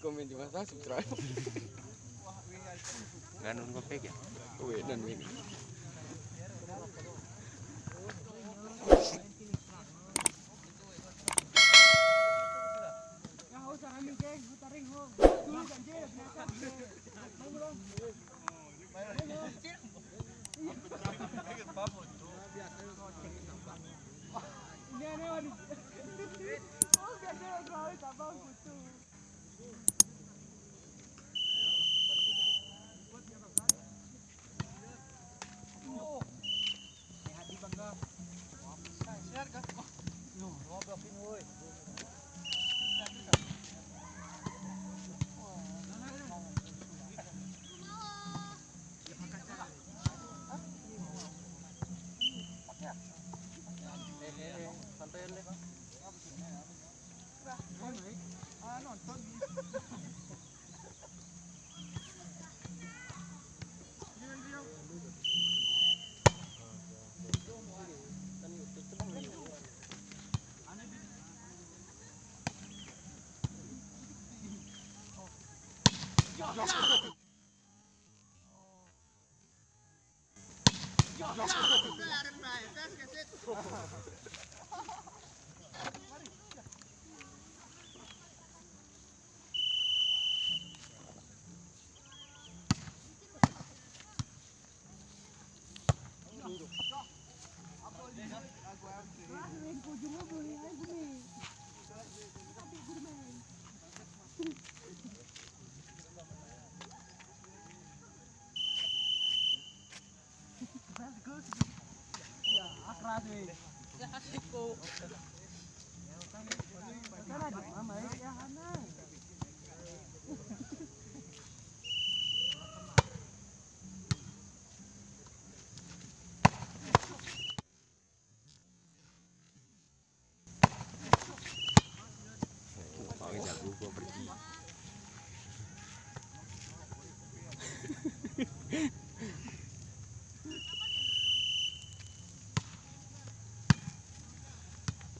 Komen di masa subscribe. Ganun ko peg ya. Uwi dan win.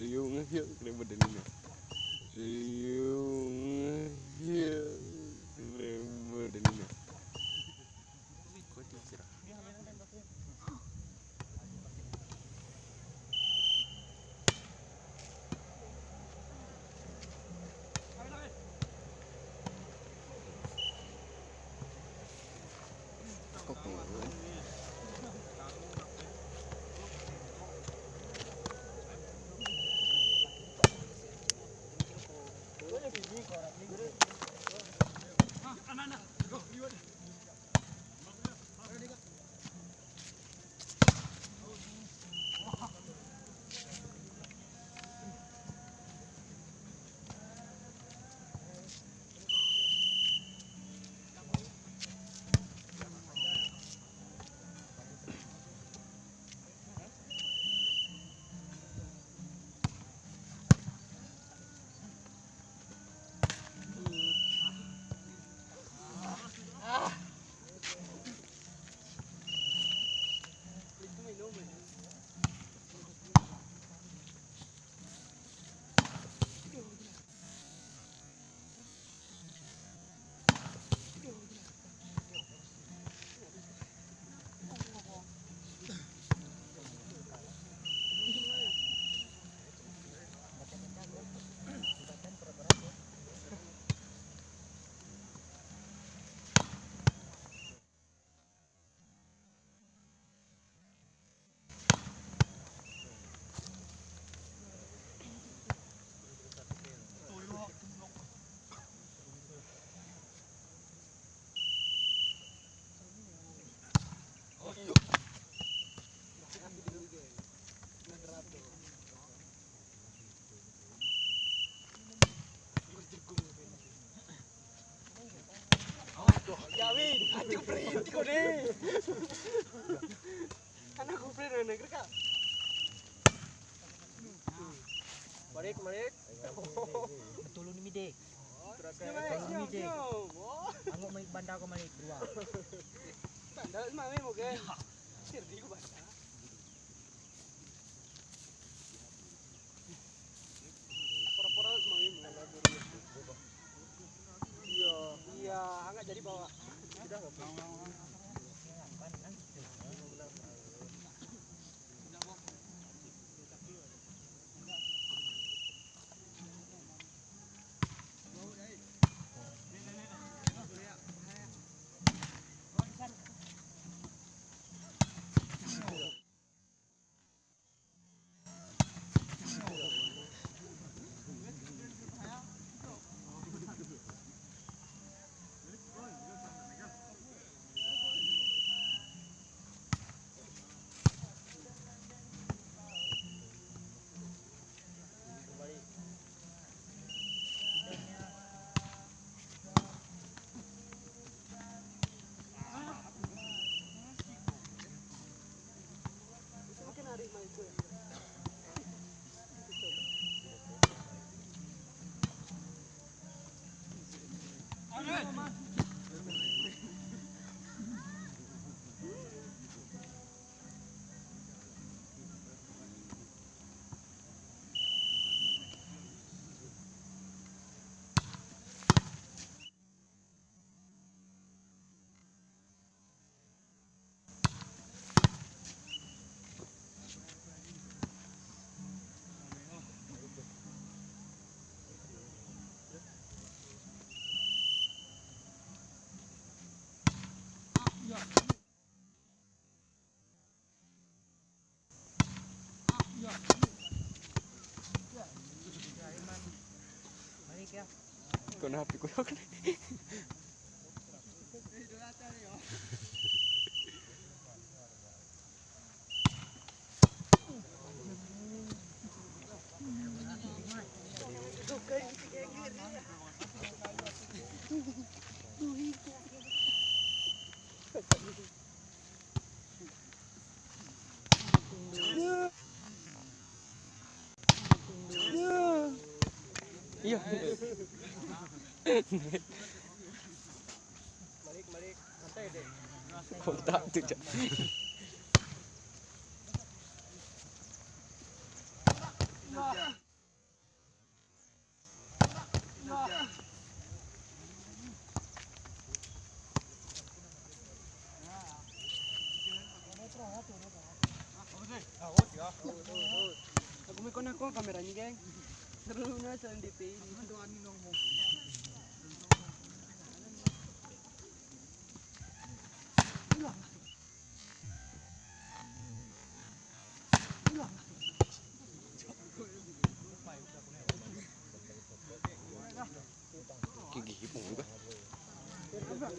Riu ngehil kena badan ini. Riu ngehil kena badan ini. Kok pengen? Ati ko printi ko deh. Anak ko printi na kak. Malik. Betul ni Mide. Mide. Anggo main bandar ko Malik dua. Bandar mami mo ke? Sirdi ko bandar. Pura-pura mami mo. Iya, enggak jadi bawa. Sudah enggak. Malik ya. Kau nak api koyak ni. Iya. Malik, santai deh. Kontak tu je. Aku mau kena kau kameranya geng. Serunya sendiri ini. Doain dong mau. Gigi pun juga. Mantap.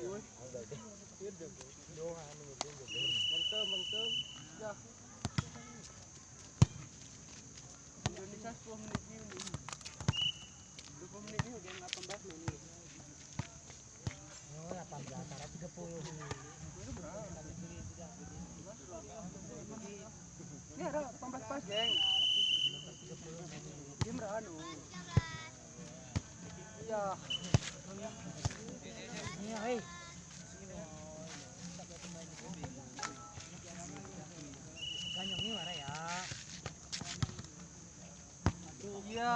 Ya. Indonesia 10 menit ini. 20 menit ini udah 18 menit. Oh, 18 cara 30. Ya, 18 pas, geng. Dia meranu. Iya. Iya, hei. Ganyong ni mana ya? Iya,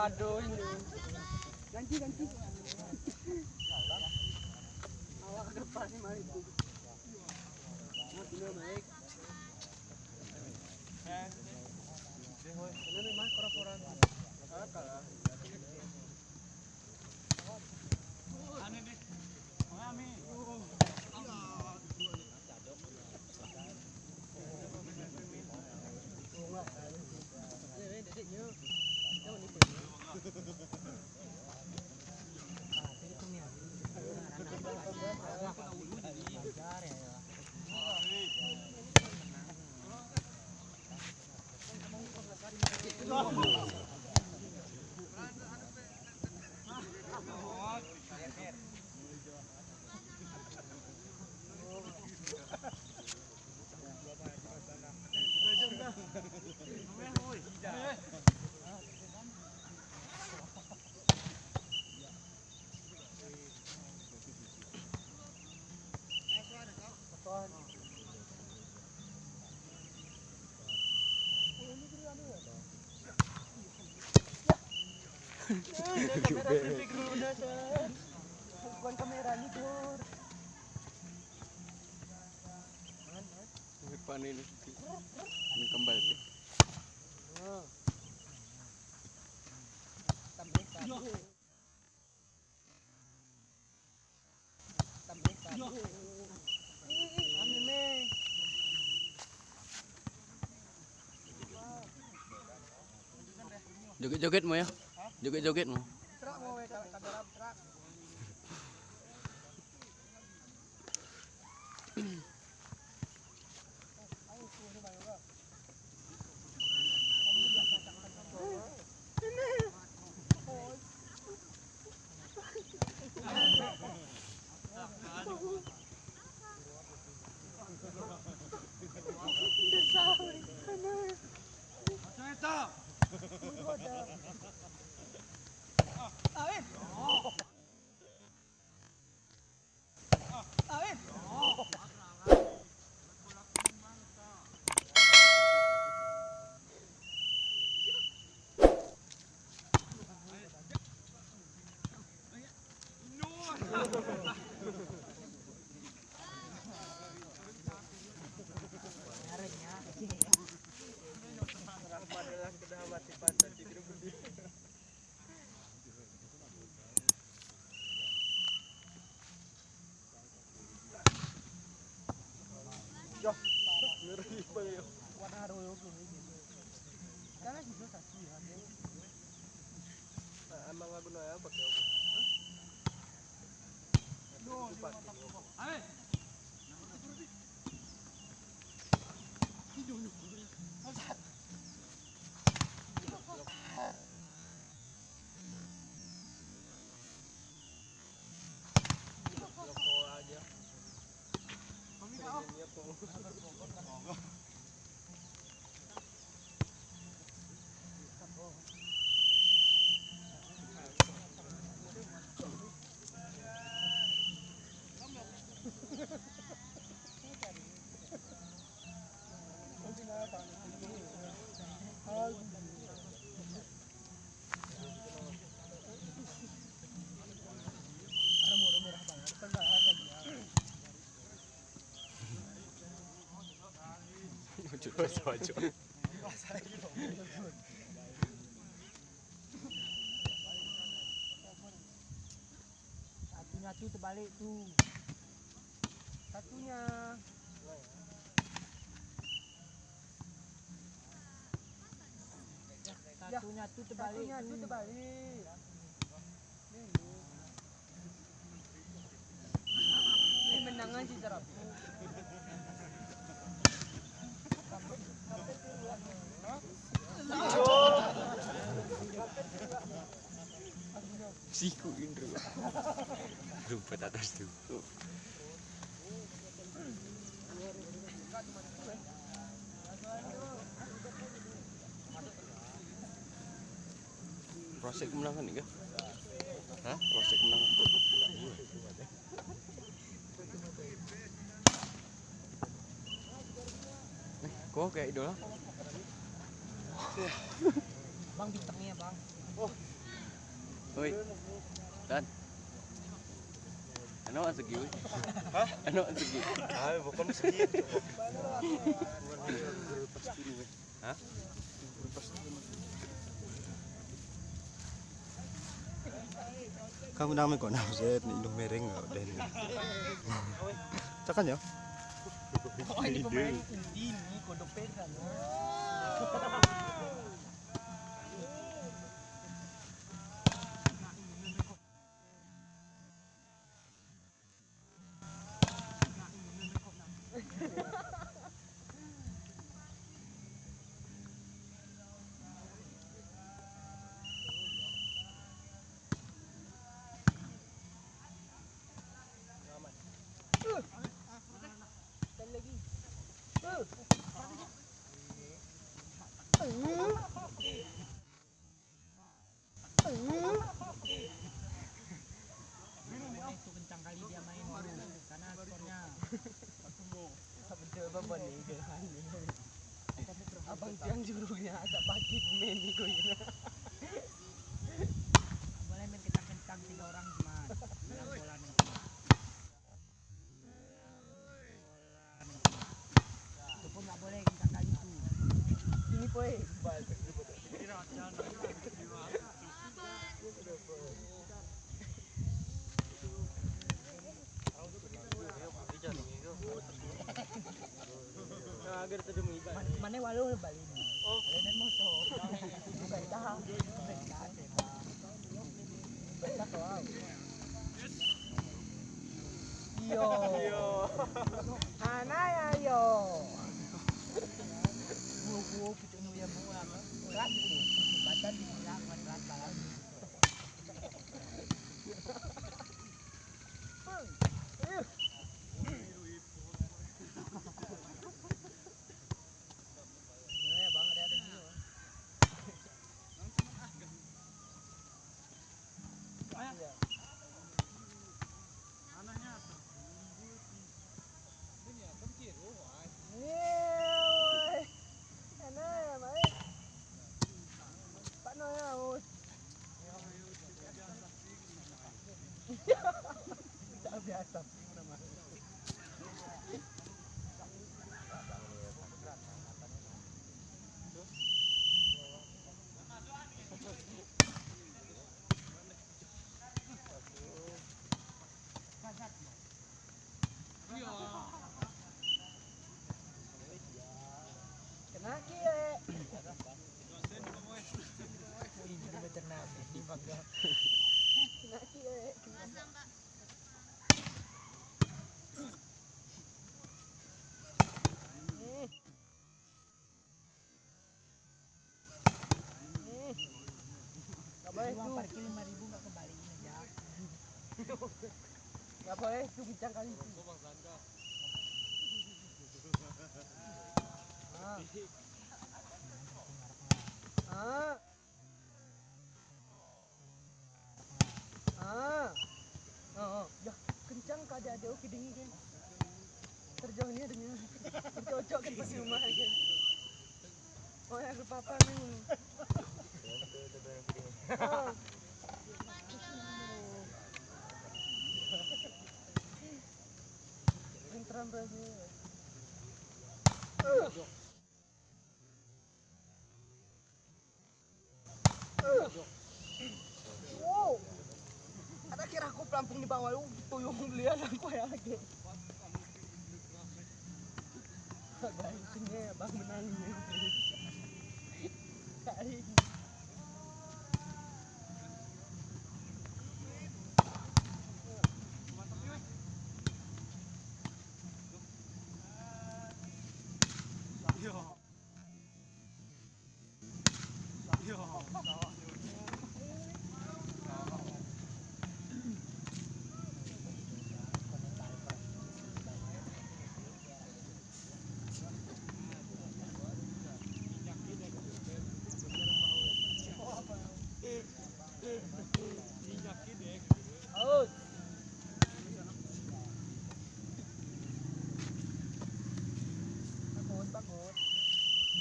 aduh ini. Ganti. Awak ke depan ni mari tu. Nah, benar baik. Benar memang korak-korak. Kalah. Ane deh. Mami. Kamera traffic dulu dah san. Bukan kamera ni Dor. Panen ini kembal tu. Tambah satu. Tambah satu. Amin me. Joget-joget mo ya. Joget-joget mo. Truk mau kamera truk. Baju. Satunya tuh terbalik tuh. Satunya. Satunya tuh terbalik. Satunya tuh terbalik. Ini menangan si terapi. Siku Indro. Rumput atas tu. Proses kemenangan ni ke? Hah? Proses kemenangan. Kau kayak idola? Bang bintangnya bang. Oi. Dan. Ano ang segi? Hah? Ano ang segi? Ay, bukan segi. Hah? Kamu namin ko na set ni ilong mereng din. Cakan ya? Oh, ini pemain Undin nih, kodok pegang. Itu kencang kali dia main dulu karena skornya. Mencoba bandingkan ini. Abang Tiang jurunya ada pakit main nih gue ini. mager tadi mo iba. Mana walau balik. Oh. Kalian mau so. Bukan dah. Basta ko aw. Yo. Anay ayo. Buo pucuk nu ya mo lang. Rat ko. Badan di lang rat balang. Biasa. Kena kie. Ini beternak di bangga. Kena kie. Uang parkir 5.000 nggak kembaliin aja. Nggak boleh itu bincang kali itu. Ya kencang kada ada oke dengi kan. Terjauhnya dengan tercocok kan pas rumah kan. Oh ya papa nih. Entram Brasil. Wow. Ada kira aku pelampung di bawah lu tuyung lihat aku ya lagi. Baiknya bang menang nih. Hari ini.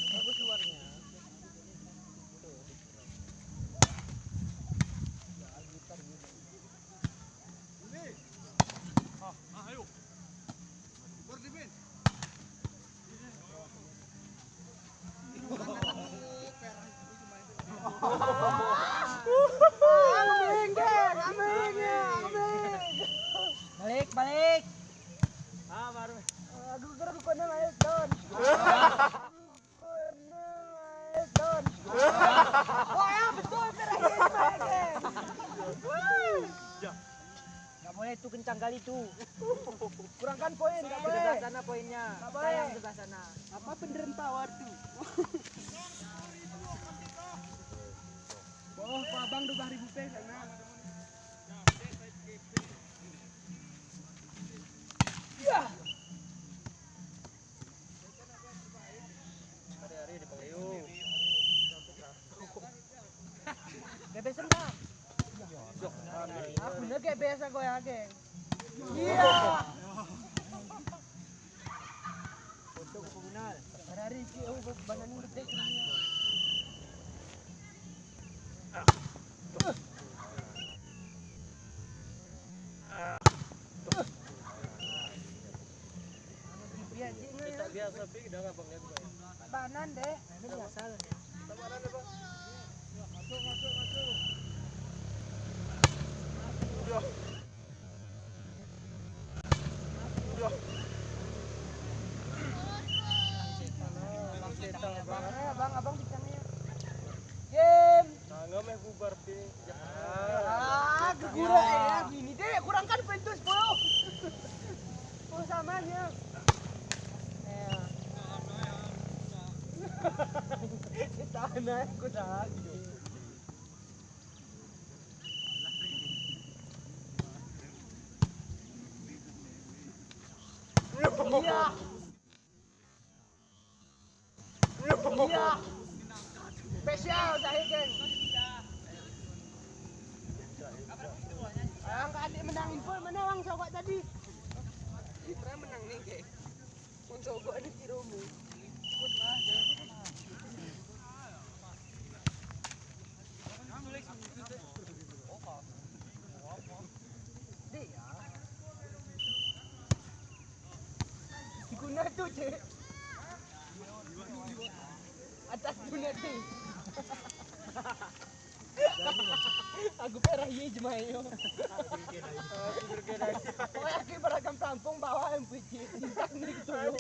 Bagus luarnya. Ayo. Berdipin. Balik. Baru. Aku kira aku kena naik don. Oh ya betul terakhir naik. Gak boleh itu kencang kali tuh. Kurangkan poin, gak boleh. Sebelah sana poinnya. Sayang sebelah sana. Apa beneran tawar tuh? Oh, Pak Abang 12.000 pe sana. Ya. Hari-hari di Pangayung. Gebesan enggak? Aku bener kayak biasa kau ya, geng. Iya. Foto komunal. Hari-hari ki banan gede kayaknya. Kita biasa pi udah enggak Bang lihat gue. Banan deh. Ini biasa lah. Tabaran deh, Bang. Masuk. Udah. aku dah. Iya. Iya. Spesial saya kan. Angkat adik menangin pun mana bang sogok tadi? Kita menang nih ke. Pun sogok ini kiromu. Dia. Guna tu je. Atas guna tu. Aku perah ye jemayo. Oh aku beragam kampung bawa yang puji. Ini gitu yo.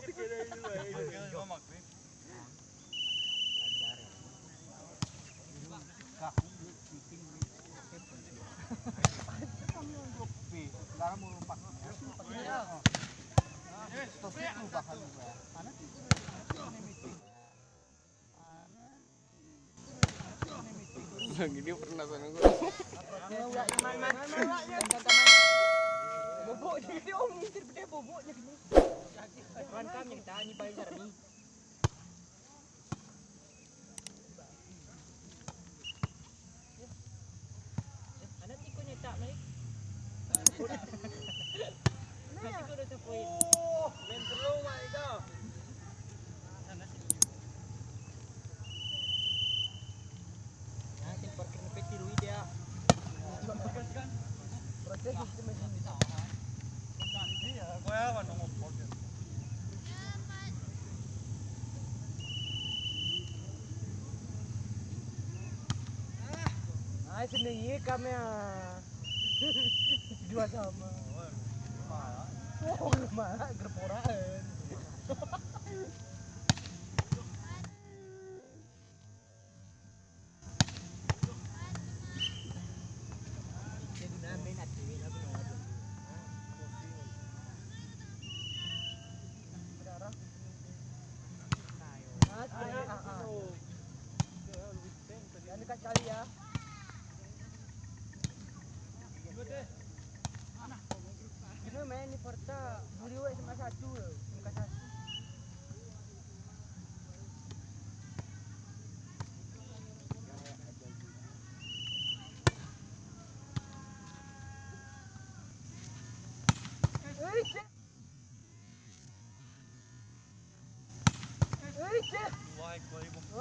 Gini pernah sana gue. Bobok dia om ngintip dia boboknya gini. Kan kami yang tanya bayar ni. Anak tikunya tak naik. Nanti kau dah sampai. Main perlu mak itu. Nanti parkir ni peti lui dia. Proses itu macam ni. Ah, senengnya kami dua sama. Oh, lemah, gerporaan. Jadi namin at ini lagu lagu. Berarah. Jangan dekat kali ya. Kita main di Porta, beli sama satu, muka satu.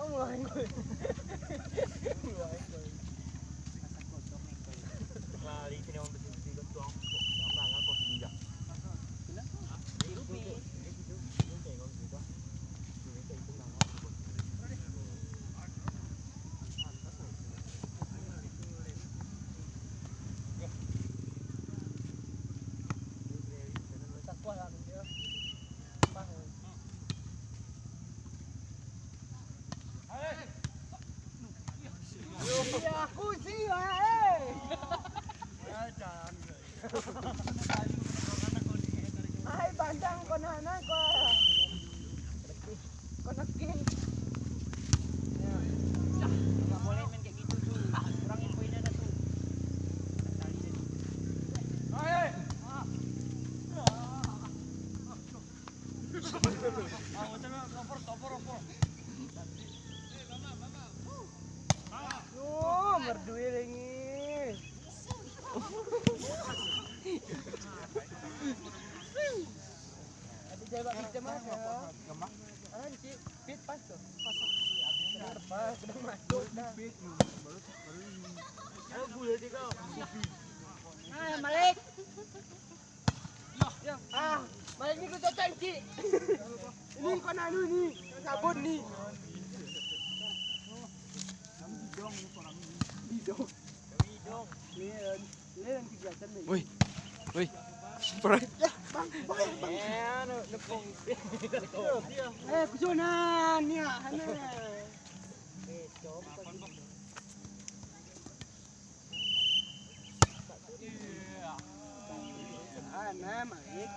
Mulai gue. Kali kini orang bersih-bersih ketuang. Jangan aku singgah. Ya aku sih, Hai bandang konana ko. Konakin. Enggak boleh main kayak gitu tuh. Kurangin poinnya dah tuh. Hai. Merduil ini. Ada jaga kita mas ya. Ah, di pit pas tuh. Pas, sudah masuk dah. Ayo gula dia kau. Ah, Malik. Ah, Malik ni kau cocok cik. Ini kau nanu ni, sabun ni. Woi, woi, pernah? Kusunan ni ah, Ana Malik.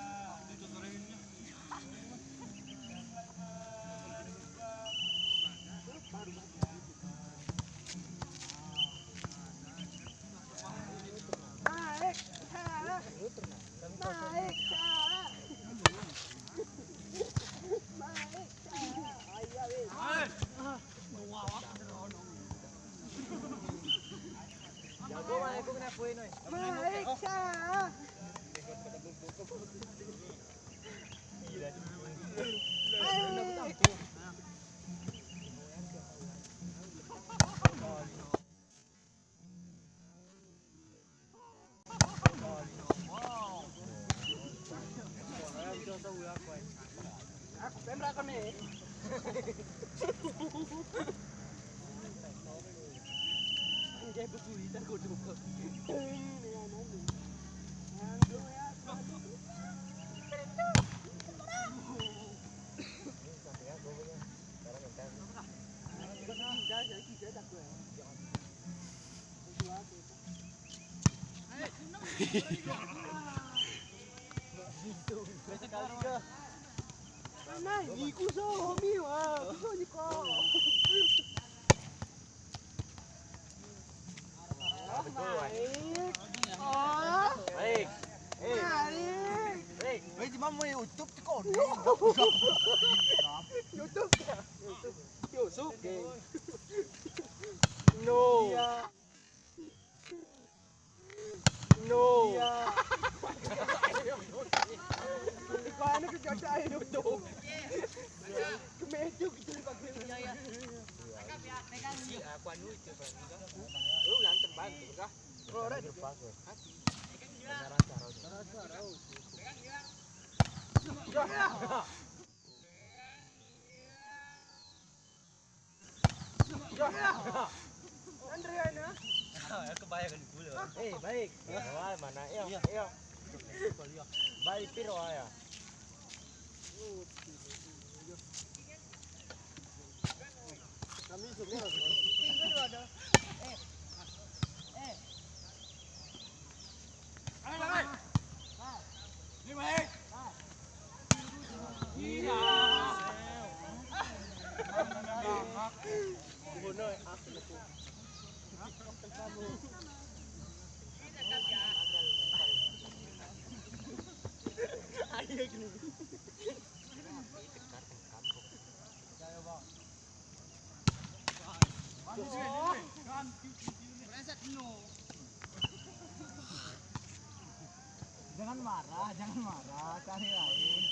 Jangan marah, cari lain.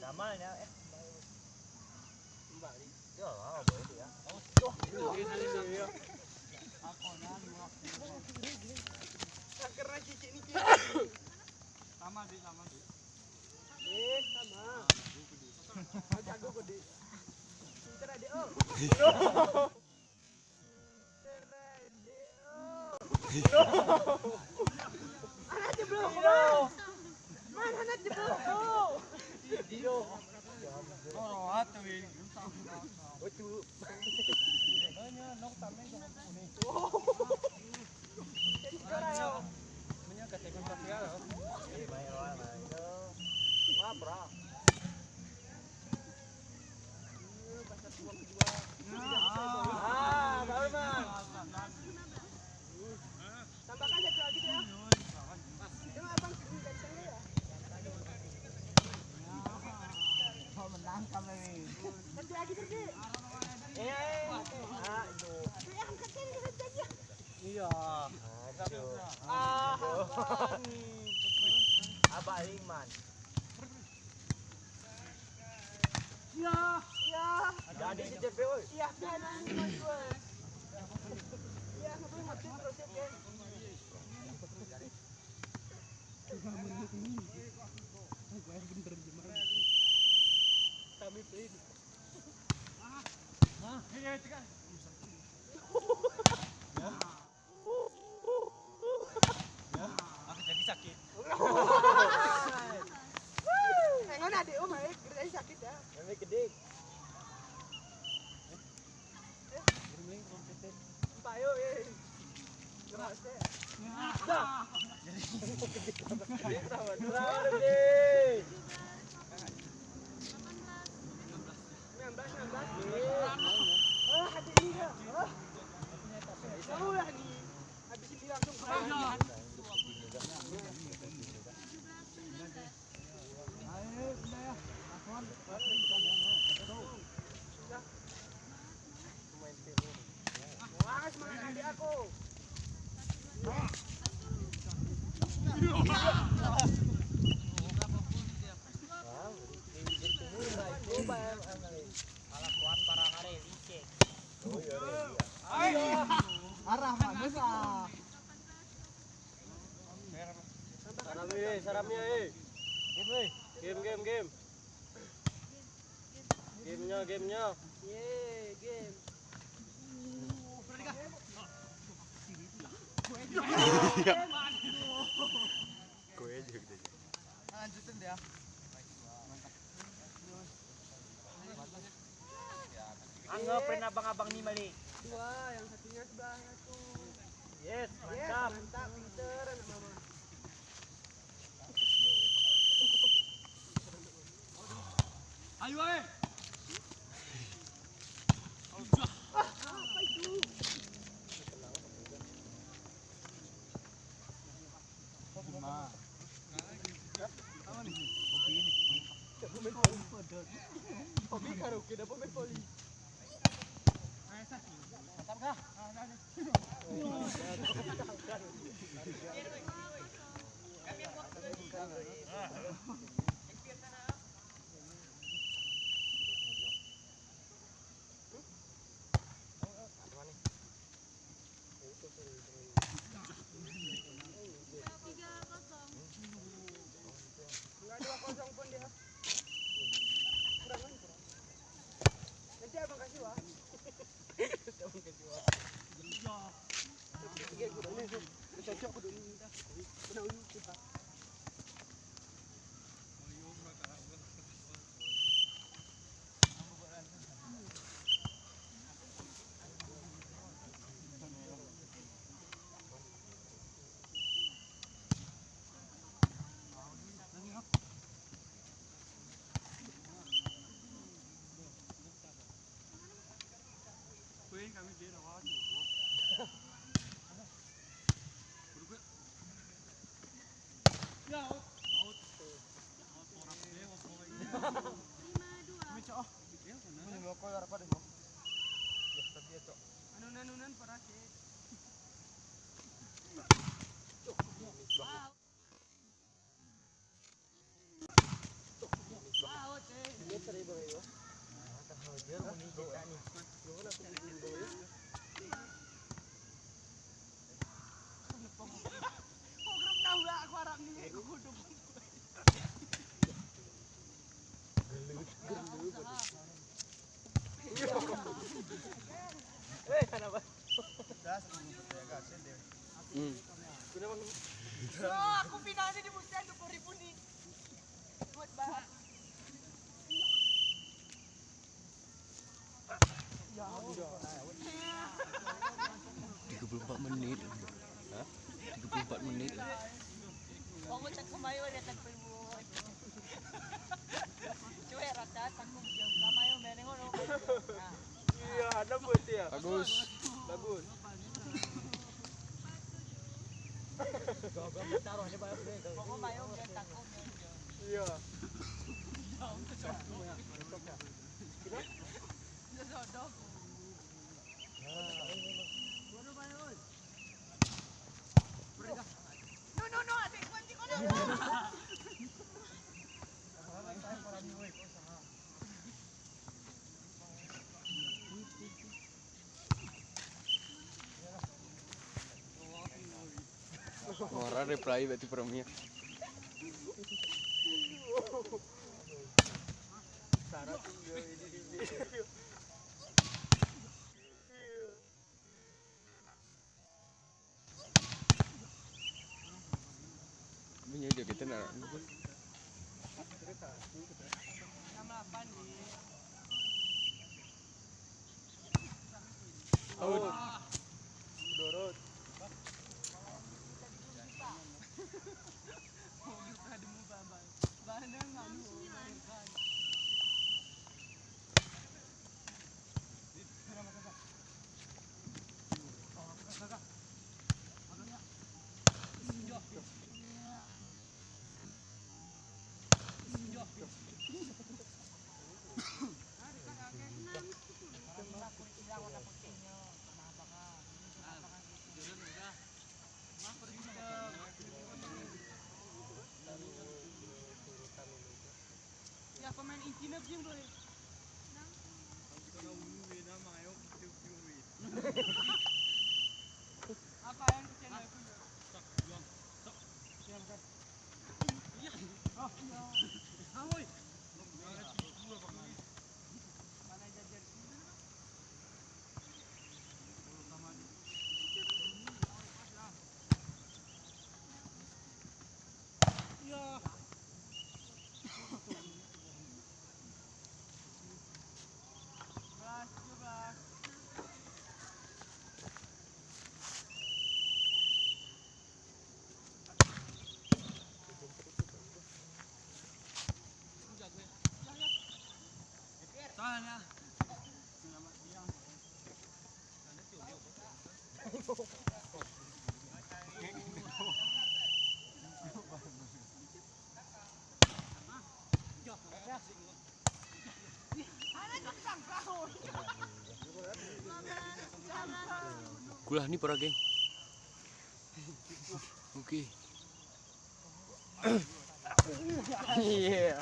Damalnya Mbak ini. Ya, boleh ya. Karena cici ini sama sih. Sama. Jago gede. Pinter aja, oh. Anak jeblok, mana anak jeblok? Dio. Oh, atuh ini. Oh, tu. Banyak nok tameng jangan kuning. Punya ketekan pakai lo. Main itu. Mabra. Baca tuang kedua. Baru man. Tambahkan satu lagi ya. Cuma abang dari sana ya. Oh menang kami. Satu lagi pergi. Itu. Angkatin saja. Iya. Abah Iman. Ya. Jadi si CP oi. Iya, dan Iman gue. Iya, ngapain mati terus ya. Kami pilih. Ini tekan. Aku jadi sakit. Enggak ada om, jadi sakit ya. Yang gede. Bermain kompeten. Payo Kerasa. Saramnya game. Gamenya. Ye, game. Gue aja gitu. Lanjutin deh ya. Anggapin abang-abang nih balik. Wah, yang satunya sebelahnya tuh. Yes, Yes, mantap. mantap, pinter anak mama. Ayo, eh. Apa itu? Hobi karaoke dah pemain poli. Mantap kah? Enggak 2-0 pun dia. Kurang. Nanti abang kasih wah. Cocok kudu ini. Anunan parasit. Program tahu lah aku harap nih aku kudu. Kenapa? Aku finalnya di musim 20.000 nih. Buat bahas. 34 menit. Hah? 34 menit. Aku cek kemayo dia kan peribut. Cuy rata tanggung jam kamayo meneng ngono. Iya, ada buat ya. Bagus. Bagus. Pokok mayo ben takut. Iya. No, adik kunci kono. Ora reply berarti peremnya. Syarat ini. Punya aja kita nak. Out. Dorot. Ya pemain intinya game bro. Apa yang channel itu? Kulah ni para geng. Oke. Iya.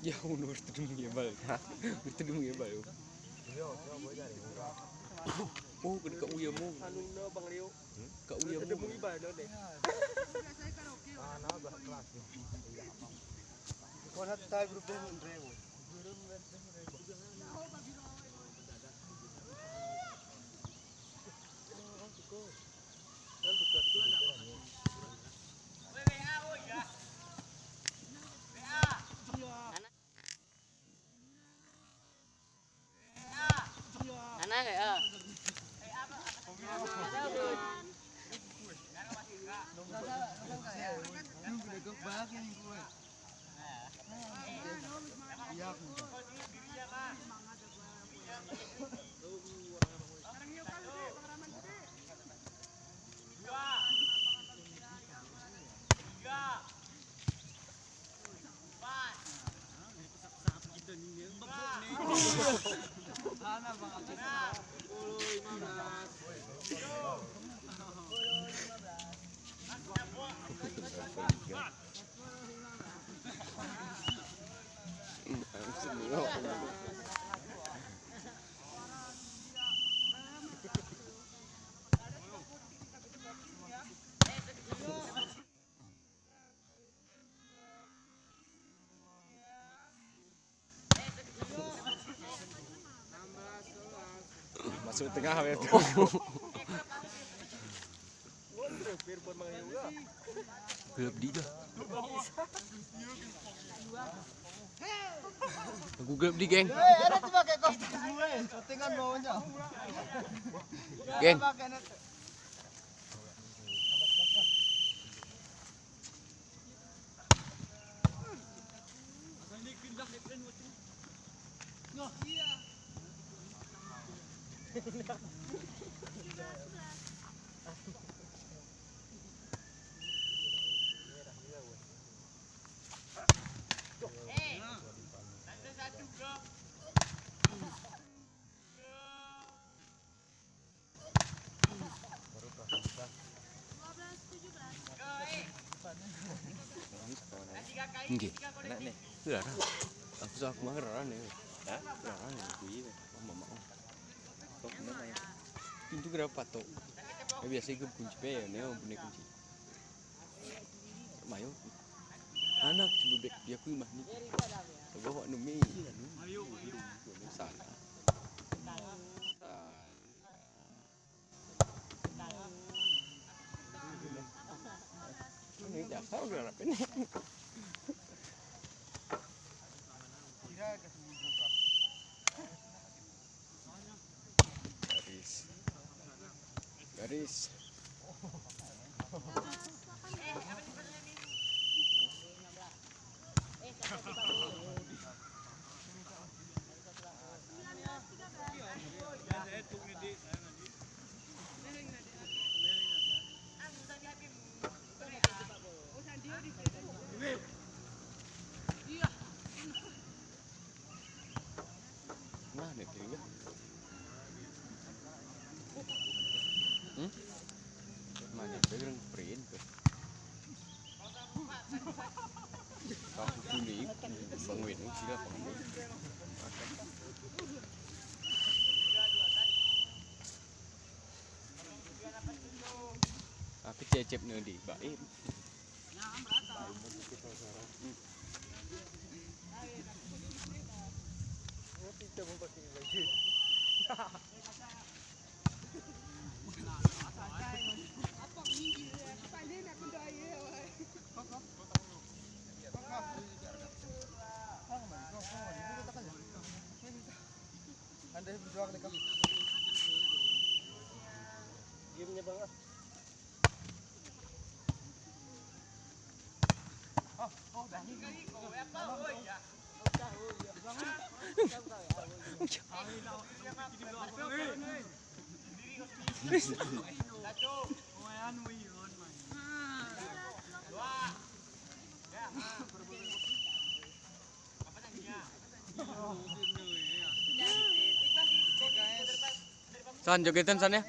Ya uno bertemu ya bal. Bertemu ya bal. Oh, ka uya mo. Anu no Bang Rio. Ka uya mo. Ketemu ibadah deh. Kau nak tahu grup dia Rio. Anak ya. Masuk tengah ya. Gelap di dah. Aku gelap di geng. Ada coba kayak kos gue, settingan bawahnya. Geng. Nggih. Lah. Aku sak mangeran ya. Hah? Mangeran ya kuwi. Mama. Kok namanya? Pintu kenapa tok? Ya biasa ke kunci pe ya, ne punya kunci. Mayo. Anak bebek dia kuwi mah ni. Bawa numi. Mayo. Sana. Ini dasar udah apa ini? Garis. Mana berang print ke. Kau kuning, bangun sila bangun. Aku cecep nanti, baik. Anda berjuang dekat. Gamenya bang. San jogetan san ya.